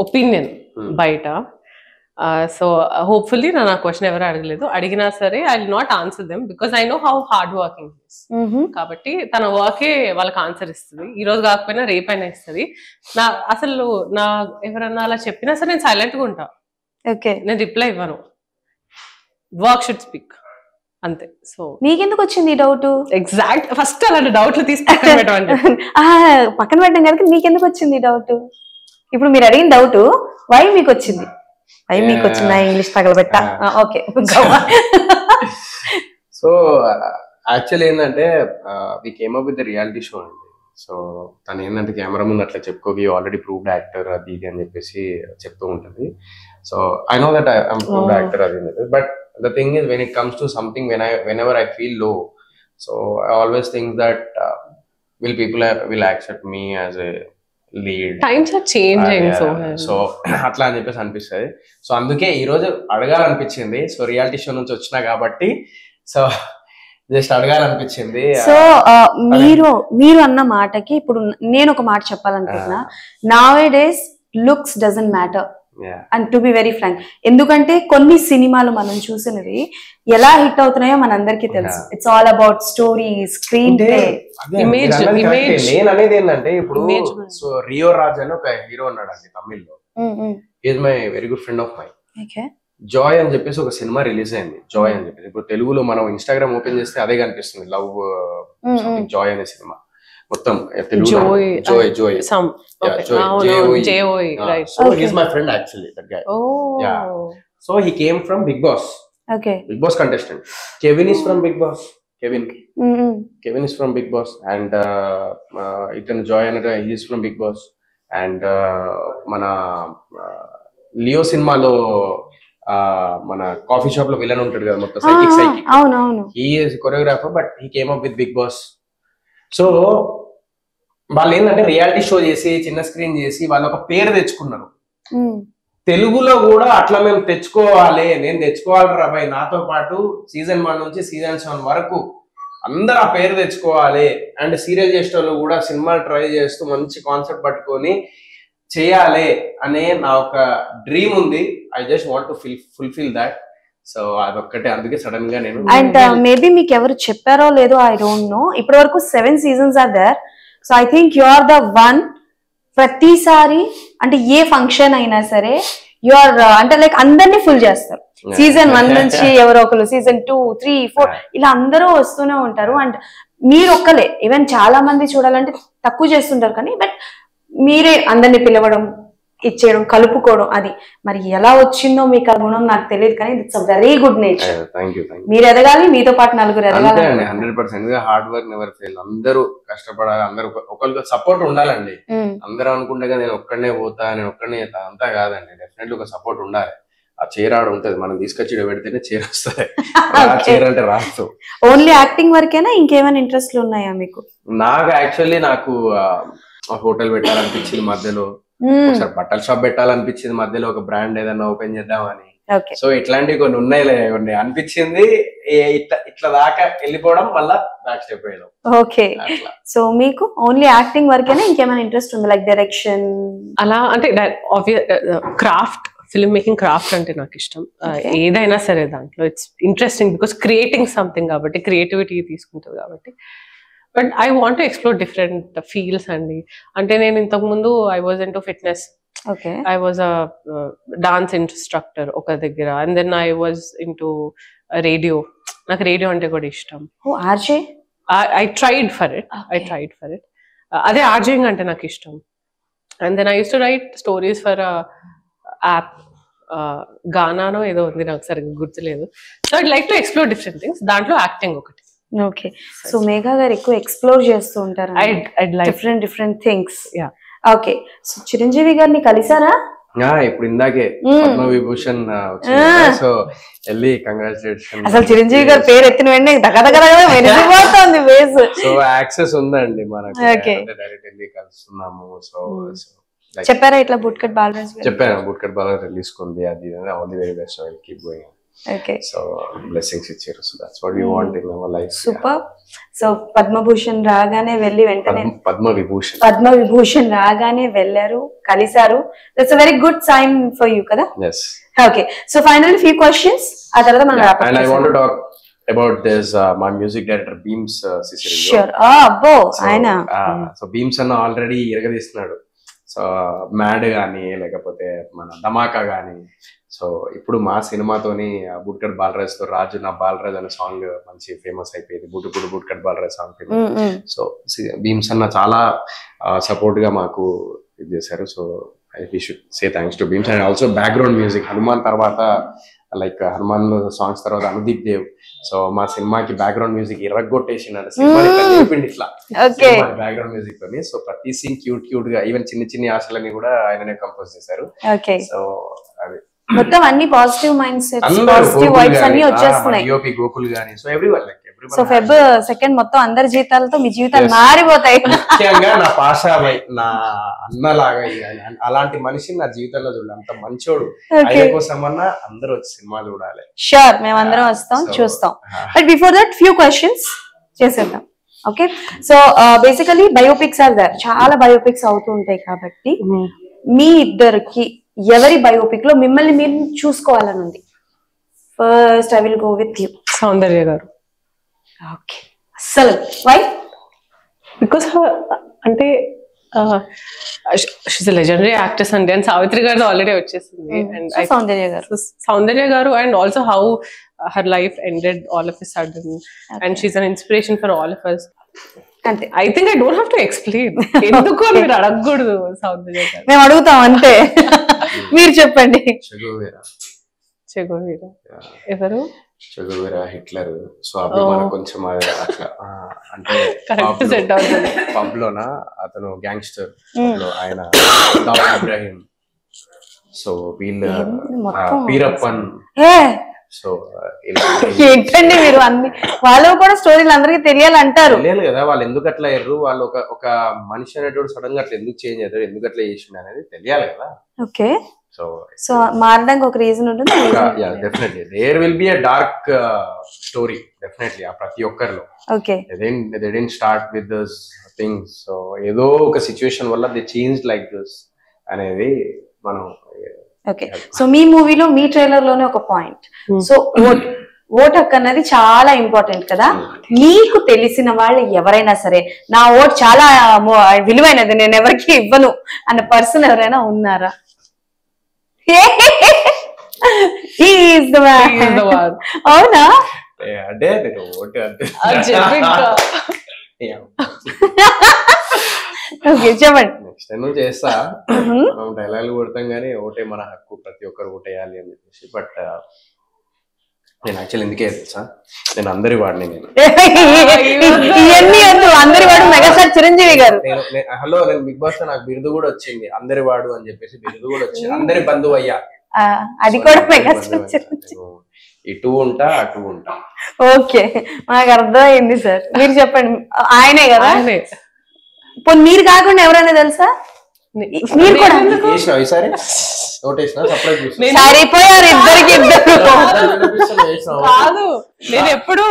Speaker 3: opinion బయట. సో హోప్ఫుల్లీ నన్ను ఆ క్వశ్చన్ ఎవరు అడగలేదు, అడిగినా సరే I will not answer them because I know how hard working is. కాబట్టి తన వర్కే వాళ్ళకి ఆన్సర్ ఇస్తుంది, ఈ రోజు కాకపోయినా రేపైనా ఇస్తుంది. అసలు ఎవరన్నా అలా చెప్పినా సరే నేను సైలెంట్ గా ఉంటా, నేను రిప్లై ఇవ్వను, వర్క్ షుడ్ స్పీక్ అంతే. సో
Speaker 1: మీకెందుకు వచ్చింది ఈ డౌట్?
Speaker 3: ఎగ్జాక్ట్ ఫస్ట్ అలాంటి డౌట్లు తీసి పక్కన పెట్టండి.
Speaker 1: పక్కన పెట్టడం కదా, మీకెందుకు వచ్చింది డౌట్? ఇప్పుడు మీరు అడిగిన డౌట్ వై మీకు వచ్చింది, వై మీకు వచ్చిందా ఇంగ్లీష్ తగలబెట్ట? ఓకే.
Speaker 2: సో యాక్చువల్లీ ఏంటంటే we came up with the reality show అండి. సో తను ఏంటంటే కెమెరా ముందు అట్లా చెప్పుకోకి ఆల్రెడీ ప్రూవ్డ్ యాక్టర్ అది ఇది అని చెప్పేసి చెప్తూ ఉంటుంది. So I know that I'm proved actor అది, but the thing is when it comes to something, whenever I feel low, so I always think that will people will accept me as a lead?
Speaker 3: Times are changing.
Speaker 2: So అట్లా అని చెప్పేసి అనిపిస్తుంది. సో అందుకే ఈ రోజు అడగాలనిపించింది. సో రియాలిటీ షో నుంచి వచ్చినా కాబట్టి సో జస్ట్ అడగాలనిపించింది.
Speaker 1: సో మీరు అన్న మాటకి ఇప్పుడు నేను ఒక మాట చెప్పాలనుకుంటున్నా. nowadays looks doesn't matter, and to be very frank, ఎందుకంటే కొన్ని సినిమాలు మనం చూసినవి ఎలా హిట్ అవుతున్నాయో మనందరికీ తెలుసు. It's all about story, screen play,
Speaker 3: image.
Speaker 2: నేను అనేది ఏంటంటే ఇప్పుడు సో రియో రాజ్ అని ఒక హీరో ఉన్నాడు అండి తమిళ్లో, is my very good friend of my. Joy అని చెప్పేసి ఒక సినిమా రిలీజ్ అయింది, జాయ్ అని చెప్పేసి. ఇప్పుడు తెలుగులో మనం ఇన్స్టాగ్రామ్ ఓపెన్ చేస్తే అదే కనిపిస్తుంది, లవ్ జాయ్ అనే సినిమా మొత్తం Telugu. So he's my friend actually, that guy. Yeah. So he came from Big Boss.
Speaker 1: Okay.
Speaker 2: Big Boss contestant. Kevin is from Big Boss. Kevin is from Big Boss, and Ethan Joy and he is from Big Boss. And mana Leo cinema lo mana coffee shop lo villain untadu kada mottham psychic.
Speaker 1: అవును.
Speaker 2: He is choreographer, but he came up with Big Boss. So వాళ్ళు ఏంటంటే రియాలిటీ షో చేసి చిన్న స్క్రీన్ చేసి వాళ్ళు ఒక పేరు తెచ్చుకున్నారు. తెలుగులో కూడా అట్లా మేము తెచ్చుకోవాలి, నేను తెచ్చుకోవాలి రాబాయ్, నాతో పాటు సీజన్ 1 నుంచి సీజన్ 7 వరకు అందరు ఆ పేరు తెచ్చుకోవాలి. అండ్ సీరియల్ చేసే వాళ్ళు కూడా సినిమా ట్రై చేస్తూ మంచి కాన్సెప్ట్ పట్టుకొని చేయాలి అనే నా ఒక డ్రీమ్ ఉంది. I just want to fulfil that. So అదొక్కటే, అందుకే సడన్ గా నేను.
Speaker 1: అండ్ మేబీ మీకు ఎవరు చెప్పారో లేదో ఐ డోంట్ నో, ఇప్పటి వరకు 7 seasons are there. So I think you are the one, ప్రతిసారి అంటే ఏ ఫంక్షన్ అయినా సరే యు ఆర్ అంటే లైక్ అందరినీ ఫుల్ చేస్తారు. సీజన్ 1 నుంచి ఎవరో ఒకరు, సీజన్ 2, 3, 4 ఇలా అందరూ వస్తూనే ఉంటారు. అండ్ మీరు ఒక్కలే, ఈవెన్ చాలా మంది చూడాలంటే తక్కువ చేస్తుంటారు, కానీ బట్ మీరే అందరినీ పిలవడం, ఇచ్చేయడం, కలుపుకోవడం, అది మరి ఎలా వచ్చిందో మీకు ఆ గుణం నాకు తెలియదు, కానీ it's a very good nature. మీరు ఎదగాలి, మీతో పాటు నలుగురు ఎదగాలి.
Speaker 2: 100% హార్డ్ వర్క్ నెవర్ ఫెయిల్. అందరూ కష్టపడాలి, అందరూ ఒకరికి సపోర్ట్ ఉండాలండి. అందరూ అనుకుంటే నేను ఒక్కడనే పోతా, నేను ఒక్కడనే అంతా కాదండి. డెఫినెట్లీ ఒక సపోర్ట్ ఉండాలి. ఆ చీర ఆడ ఉంటది, మనం తీసుకొచ్చి పెడితేనే చీర వస్తుంది, ఆ చీర అంటే రాదు.
Speaker 1: ఓన్లీ యాక్టింగ్ వరకేనా ఇంకేమైనా ఇంట్రెస్ట్లు ఉన్నాయా మీకు?
Speaker 2: నాకు యాక్చువల్లీ హోటల్ పెట్టాలనిపించింది మధ్యలో, ఒకసారి బట్టల షాప్ పెట్టాలనిపించింది మధ్యలో, ఒక బ్రాండ్ ఏదైనా ఓపెన్ చేద్దామని. సో ఇట్లాంటివి కొన్ని ఉన్నాయిలే, కొన్ని అనిపించింది, ఇట్లా దాకా వెళ్ళిపోవడం మళ్ళా బ్యాక్ స్టెప్ వేయడం.
Speaker 1: ఓకే, సో మీకు ఓన్లీ యాక్టింగ్ వరకేనా ఇంకేమైనా ఇంట్రెస్ట్ ఉంది, లైక్ డైరెక్షన్
Speaker 3: అలా? అంటే క్రాఫ్ట్, ఫిల్మ్ మేకింగ్ క్రాఫ్ట్ అంటే నాకు ఇష్టం. ఏదైనా సరే దాంట్లో it's interesting because creating something కాబట్టి, క్రియేటివిటీ తీసుకుంటుంది కాబట్టి. But I want to explore different fields అండి. అంటే నేను ఇంతకు ముందు I was into fitness, I was a dance instructor ఒక దగ్గర, and then I was into radio. నాకు రేడియో అంటే కూడా ఇష్టం.
Speaker 1: RJ
Speaker 3: I tried for it. అదే ఆర్జేయింగ్ అంటే నాకు ఇష్టం. And then I used to write stories for a app, గానానో ఏదో ఉంది, నాకు సరిగ్గా గుర్తులేదు. So I'd like to explore different things. దాంట్లో యాక్టింగ్ ఒకటి.
Speaker 1: ఓకే, సో మేఘా గారు ఎక్కువ ఎక్స్ప్లోర్ చేస్తూ ఉంటారు
Speaker 3: I'd like
Speaker 1: different things.
Speaker 3: Yeah.
Speaker 1: Okay, so Chiranjeevi గారిని కలిసారా?
Speaker 2: ఇప్పుడు ఇందాకే పద్మ విభూషణ్ సో వెళ్ళి కంగ్రాచులేషన్.
Speaker 1: అసలు చిరంజీవి గారి పేరు ఎత్తిన వెంటనే దగ్గర వేస్.
Speaker 2: సో యాక్సెస్ ఉందండి మనకి, డైరెక్ట్ వెళ్ళి కలుస్తున్నాము. సో
Speaker 1: చెప్పారా ఇట్లా బుట్కట్ బాలరాజ్?
Speaker 2: చెప్పాను, బుట్కట్ బాలరాజ్ రిలీజ్ కుంది, అది all the very best, I keep going.
Speaker 1: Okay,
Speaker 2: so blessings ఇచ్చారు. So that's what we want in our life.
Speaker 1: Super. So Padma Bhushan రాగానే వెళ్ళి వెంటనే పద్మ విభూషణ్ రాగానే వెళ్ళారు, కలిసారు. That's a very good sign for you కదా?
Speaker 2: Yes.
Speaker 1: Okay, so finally few questions, ఆ తర్వాత మనం wrap up.
Speaker 2: And I want to talk about this my music director Beams Sisiringo.
Speaker 1: Sure. అబ్బో ఆయన.
Speaker 2: So Beams అన్న ఆల్రెడీ ఇరగదీస్తున్నాడు. సో మ్యాడ్ గానీ లేకపోతే మన ధమాకా గానీ, సో ఇప్పుడు మా సినిమాతోని బుట్కట్ బాలరాజ్ తో రాజు నా బాలరాజ్ అనే సాంగ్ మంచి ఫేమస్ అయిపోయింది, bootcut Balaraj song. So Bheems అన్న చాలా సపోర్ట్ గా మాకు ఇది చేశారు. So I should say thanks to Bheems. And also background music, Hanuman తర్వాత లైక్ హనుమాన్ సాంగ్స్ తర్వాత అనుదీప్ దేవ్. సో మా సినిమాకి బ్యాక్గ్రౌండ్ మ్యూజిక్ ఇరగొట్టేసినాడు, ఇట్లా బ్యాక్గ్రౌండ్ మ్యూజిక్ తోని. సో ప్రతి సీన్ క్యూట్ గా, ఈవెన్ చిన్ని ఆశలని కూడా ఆయననే కంపోజ్ చేశారు. సో అది
Speaker 1: మొత్తం అన్ని positive mind sets, positive vibes అన్ని వచ్చేస్తున్నాయి.
Speaker 2: యోపి గోకుల్ గాని, so everyone like
Speaker 1: so Feb second మొత్తం అందరి జీవితాలతో మీ జీవితాలు మారిపోతాయి.
Speaker 2: ముఖ్యంగా నా పాషాబాయ్, నా అన్నలాగా అలాంటి మనిషిని నా జీవితంలో చూడాలి, అంత మంచోడు. ఆయన కోసమన్నా అందరూ వచ్చి సినిమా చూడాలి.
Speaker 1: షూర్, మేమందరం వస్తాం, చూస్తాం. But before that few questions చేసేద్దాం. Okay, so basically biopics are there, చాలా బయోపిక్స్ అవుతూ ఉంటాయి కాబట్టి మీ ఇద్దరికి ఎవరి బయోపిక్ లో మిమ్మల్ని మీరు చూసుకోవాలని ఉంది? First I will go with you.
Speaker 3: Soundarya garu.
Speaker 1: Okay, అసలు వై?
Speaker 3: బికాస్ అంటే షీస్ ఎ లెజెండరీ యాక్ట్రెస్ అండి. అండ్ సావిత్రి గారు ఆల్రెడీ వచ్చేసింది. And Soundarya garu and also how her life ended all of a sudden, and she's an inspiration for all of us.
Speaker 1: అంతే.
Speaker 3: I think I don't have to explain, ఎందుకు మీరు అడగకూడదు. సౌందర్య గారు
Speaker 1: మేము అడుగుతాం అంతే, మీరు చెప్పండి.
Speaker 3: చెగోవీరా ఎవరు?
Speaker 2: చెగోవీరా హిట్లర్. సో అభిమానం కొంచెం అట్లా అంటే పబ్ లోన అతను గ్యాంగ్స్టర్, ఆయన దావుద్ ఇబ్రాహిం. సో వీళ్ళు వీరప్పన్. సో
Speaker 1: ఏంటండి మీరు అన్ని, వాళ్ళు కూడా స్టోరీలు అందరికి తెలియాలంటారు.
Speaker 2: తెలియాలి కదా, వాళ్ళు ఎందుకు అట్లా అయ్యారు, వాళ్ళు ఒక మనిషి అనేటువంటి సడన్ గా అట్లా ఎందుకు చేంజ్ అవుతారు, ఎందుకు అట్లా చేసిండు అనేది తెలియాలి కదా.
Speaker 1: ఓకే, సో మారడానికి ఒక రీజన్ ఉంటుంది.
Speaker 2: Definitely there will be a dark story, definitely ఆ ప్రతి ఒక్కరిలో.
Speaker 1: Okay,
Speaker 2: they didn't start with this things. So ఏదో ఒక సిచ్యువేషన్ వల్ల దే చేంజ్ లైక్ దిస్ అనేది మనం.
Speaker 1: ఓకే, సో మీ మూవీలో మీ ట్రైలర్ లోనే ఒక పాయింట్, సో ఓట్ హక్కు అన్నది చాలా ఇంపార్టెంట్ కదా. మీకు తెలిసిన వాళ్ళు ఎవరైనా సరే నా ఓట్ చాలా విలువైనది, నేను ఎవరికి ఇవ్వను అన్న పర్సన్ ఎవరైనా ఉన్నారా? అవునా?
Speaker 2: అంటే నేను ఓటు అంటే
Speaker 1: చెప్పండి.
Speaker 2: నెక్స్ట్ టైం చేస్తా, మనం డైలాగ్ కొడతాం కానీ ఓటే మన హక్కు, ప్రతి ఒక్కరు ఓటేయాలి అని చెప్పేసి. బట్ నేను యాక్చువల్ ఎందుకే తెలుసా, నేను అందరి వాడిని. నేను
Speaker 1: అందరి వాడు మెగాస్టార్ చిరంజీవి గారు.
Speaker 2: హలో, నేను బిగ్ బాస్ లో నాకు బిరుదు కూడా వచ్చింది, అందరి వాడు అని చెప్పేసి బిరుదు కూడా వచ్చింది. అందరి బంధువు అయ్యా.
Speaker 1: అది కూడా మెగాస్టార్.
Speaker 2: ఇటు ఉంటా అటు ఉంటా.
Speaker 1: ఓకే, నాకు అర్థమైంది సార్. మీరు చెప్పండి, ఆయనే కదా? పోనీ మీరు కాకుండా ఎవరైనా తెలుసా? మీరు కూడా
Speaker 2: ఈసారి సర్ప్రైజ్
Speaker 1: సరిపోయారు ఇద్దరికి ఇద్దరు.
Speaker 3: కాదు, నేను ఎప్పుడు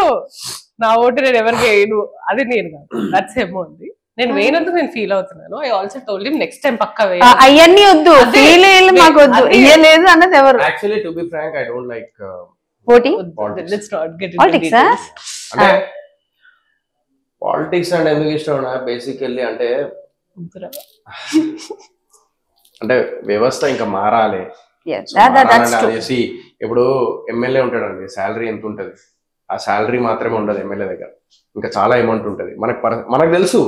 Speaker 3: నా ఓటు నేను ఎవరికి వేయను, అది నేను కాదు, దట్స్ ఏమో ఉంది. నేను వేయనందుకు నేను ఫీల్ అవుతున్నాను. I also told him next time పక్కా వేయాలి.
Speaker 1: అవన్నీ వద్దు, ఫీల్ మాకు వద్దు, ఇయ్యలేదు అన్నది ఎవరు?
Speaker 2: Actually to be frank I don't like
Speaker 1: voting.
Speaker 3: Let's not get into
Speaker 1: Politics,
Speaker 3: details.
Speaker 2: అంటే పాలిటిక్స్ అంటే ఎందుకు ఇష్టం బేసికల్లీ అంటే వ్యవస్థ ఇంకా మారాలి. ఇప్పుడు ఎమ్మెల్యే ఉంటాడండి, శాలరీ ఎంత ఉంటది? ఆ శాలరీ మాత్రమే ఉండదు ఎమ్మెల్యే దగ్గర, ఇంకా చాలా అమౌంట్ ఉంటది. మనకు తెలుసు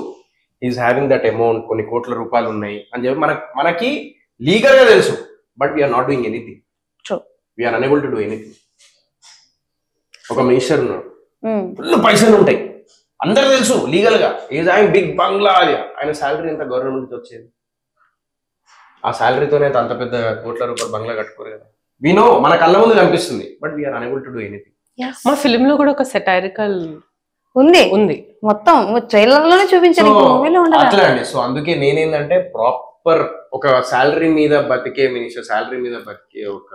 Speaker 2: ఈజ్ హ్యావింగ్ దట్ అమౌంట్, కొన్ని కోట్ల రూపాయలు ఉన్నాయి అని చెప్పి మనకి లీగల్ గా తెలుసు. But we're not doing anything, we're unable to do anything. ఒక మినిస్టర్ ఉన్నాడు, ఫుల్ పైసలు ఉంటాయి, అందరు తెలుసు లీగల్ గా, ఈజ్ హ్యావింగ్ బిగ్ బంగ్లా. అది ఆయన శాలరీ ఎంత గవర్నమెంట్ నుంచి వచ్చేది? ఆ శాలరీతోనే అంత పెద్ద కోట్ల రూపాయలు బంగ్లా కట్టుకోరు కదా. వీనో మన కళ్ళ ముందు కనిపిస్తుంది, but we're unable to do anything.
Speaker 3: మా ఫిలిం లో కూడా ఒక సెటైరికల్
Speaker 1: ఉంది, మొత్తం ట్రైలర్ లోనే చూపించారు,
Speaker 2: అట్లా అండి. సో అందుకే నేనేందంటే ప్రాపర్ ఒక శాలరీ మీద బతికే మినిస్టర్, శాలరీ మీద బతికే ఒక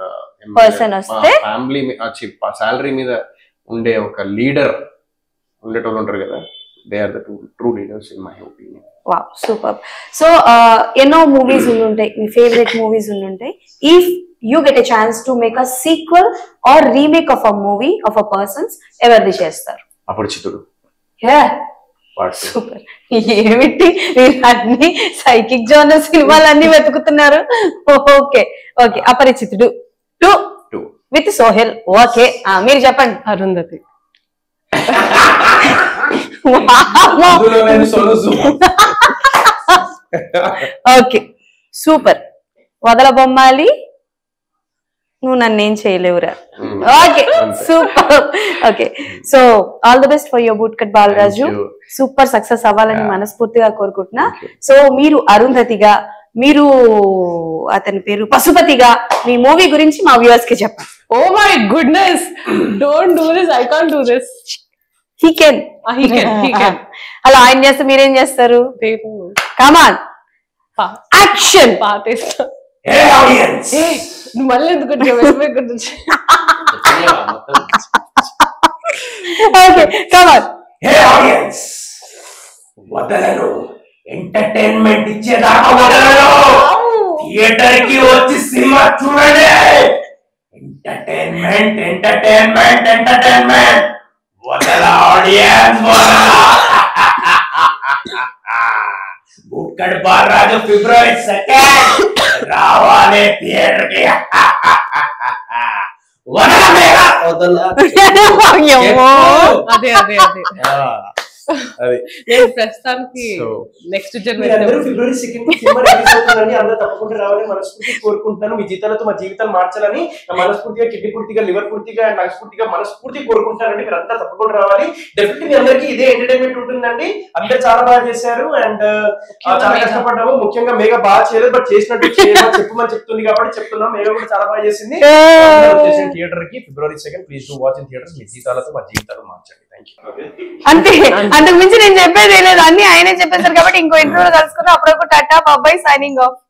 Speaker 1: పర్సన్ వస్తే,
Speaker 2: ఫ్యామిలీ శాలరీ మీద ఉండే ఒక లీడర్ ఉండేటోళ్ళు ఉంటారు కదా, they are the true leaders in my opinion.
Speaker 1: Wow, super. So ఎన్నో మూవీస్ ఉండుంటాయి, మీ ఫేవరెట్ మూవీస్ ఉండుంటాయి. If you get a chance to make a sequel or remake of a movie of a persons, ఎవరిది చేస్తారు?
Speaker 2: అపరిచితుడు.
Speaker 1: సూపర్. ఏమిటి మీరు అన్ని సైకిక్ జోనర్ సినిమాలన్నీ వెతుకుతున్నారు? Okay okay, Aparichithudu 2 with Sohel. Okay, మీరు చెప్పండి.
Speaker 3: అరుంధతి.
Speaker 1: Okay, super. వదల బొమ్మాలి, నువ్వు నన్నేం చేయలేవురా. Okay, super. Okay, so all the best for your boot Cut Balaraju. Super success అవ్వాలని మనస్ఫూర్తిగా కోరుకుంటున్నా. సో మీరు అరుంధతిగా, మీరు అతని పేరు పశుపతిగా, మీ మూవీ గురించి మా వ్యూవర్స్ కి చెప్పండి.
Speaker 3: Oh my goodness, don't do this, I can't do this.
Speaker 1: He can. అలా ఆయన చేస్తే మీరేం చేస్తారు? Come on, action.
Speaker 3: నువ్వు మళ్ళీ ఎందుకు
Speaker 2: వదలను, ఎంటర్టైన్మెంట్ ఇచ్చేదాకా వదలను. థియేటర్ కి వచ్చి సినిమా చూడండి. Entertainment entertainment entertainment. వదల ఆడియన్స్, బూట్ కట్ బాలరాజు ఫిబ్రవరి 2 రావాలి థియేటర్ కి.
Speaker 3: అదే ప్రస్తుతానికి నెక్స్ట్
Speaker 2: ఫిబ్రవరి 2 సినిమా రిలీజ్ అవుతుందని అందరూ తప్పకుండా రావాలని మనస్ఫూర్తిగా కోరుకుంటున్నాను. మీ జీతాలతో మా జీవితాలు మార్చాలని మనస్ఫూర్తిగా, కిడ్నీ పూర్తిగా, లివర్ పూర్తిగా, మనస్ఫూర్తిగా కోరుకుంటానండి. మీరు అంతా తప్పకుండా రావాలి. డెఫినెట్లీ మీ అందరికీ ఇదే ఎంటర్టైన్మెంట్ ఉంటుందండి. అందరూ చాలా బాగా చేశారు అండ్ చాలా కష్టపడ్డాము. ముఖ్యంగా మేఘ బాగా చేయలేదు, బట్ చేసినట్టు చెప్పమని చెప్తుంది కాబట్టి చెప్తున్నాం. మేఘ కూడా చాలా బాగా చేసింది. థియేటర్ కి February 2 please do watch in theatres. మీ జీతాలతో మా జీవితాలు మార్చండి.
Speaker 1: అంతే, అంతకు మించి నేను చెప్పేది లేదు, అన్ని ఆయనే చెప్పేశారు కాబట్టి ఇంకో ఇంటర్వ్యూలో కలుసుకున్నాం. అప్పుడు టాటా బాబాయ్, సైనింగ్ ఆఫ్.